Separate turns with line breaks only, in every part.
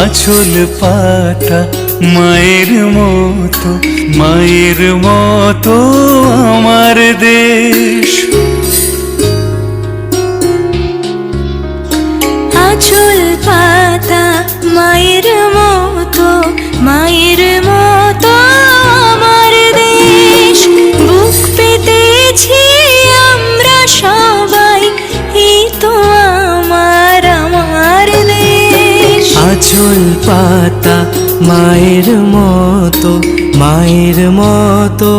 আঁচল পাতা মায়ের মতো আমার দেশ।
আঁচল পাতা মায়ের মতো আমার দেশ। বুক পেতেছি আমরা সবাই, এই তো আমার দেশ।
আঁচল পাতা মায়ের মতো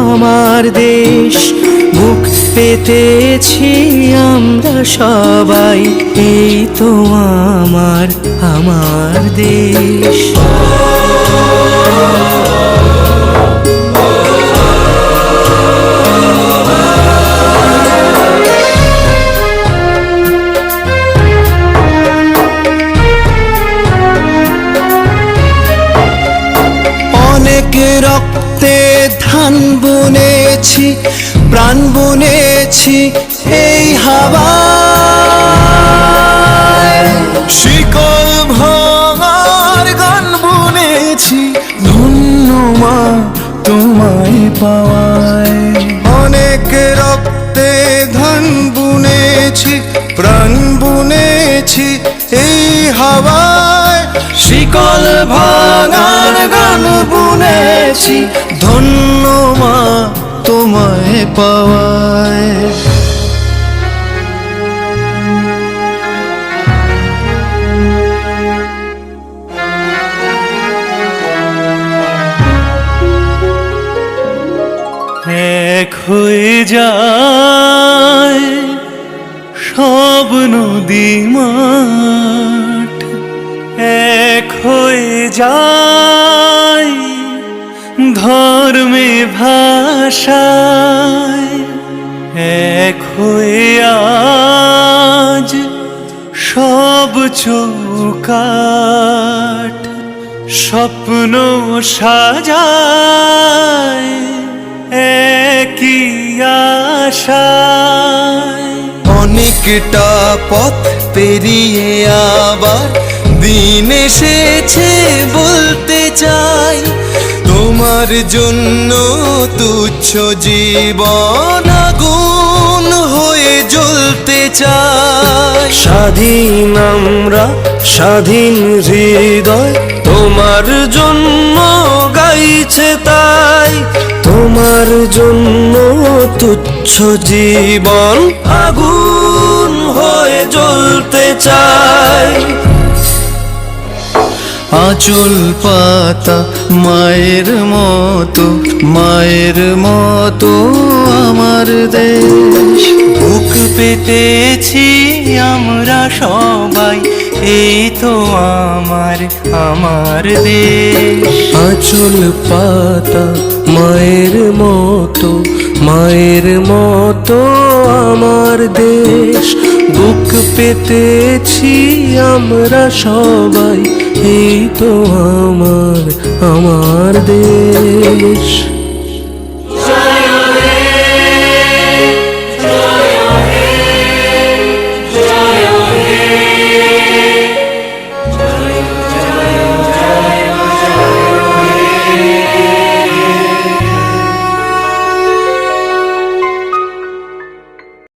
আমার দেশ। বুক পেতেছি আমরা সবাই, এই তো আমার দেশ। অনেক রক্তে ধান বুনেছি, প্রাণ বুনেছি এই হাওয়ায়।
শিকল ভাঙার গান বুনেছি, ধন্য মা তোমায় পাওয়ায়।
অনেক রক্তে ধান বুনেছি, প্রাণ বুনেছি এই হাওয়ায়।
শিকল ভাঙার গান বুনেছি, ধন্য মা তোমায় পাওয়ায়।
এক হয়ে যায় সব নদী মাঠ, এক হয়ে যায় ধর্মে ভাষায়। এক হয়ে আজ সব চৌকাঠ, স্বপ্ন সাজায় একই আশায়।
অনেকটা পথ পেরিয়ে আবার দিন এসেছে বলতে চাই, তোমার জন্য তুচ্ছ জীবন আগুন হয়ে জ্বলতে চাই।
স্বাধীন আমরা, স্বাধীন হৃদয় তোমার জন্য গাইছে তাই। তোমার জন্য তুচ্ছ জীবন আগুন হয়ে জ্বলতে চাই। আঁচল পাতা মায়ের মতো আমার দেশ।
বুক পেতেছি আমরা সবাই, এই তো আমার দেশ।
আঁচল পাতা মায়ের মতো আমার দেশ। বুক পেতেছি আমরা সবাই, এই তো আমার দেশ।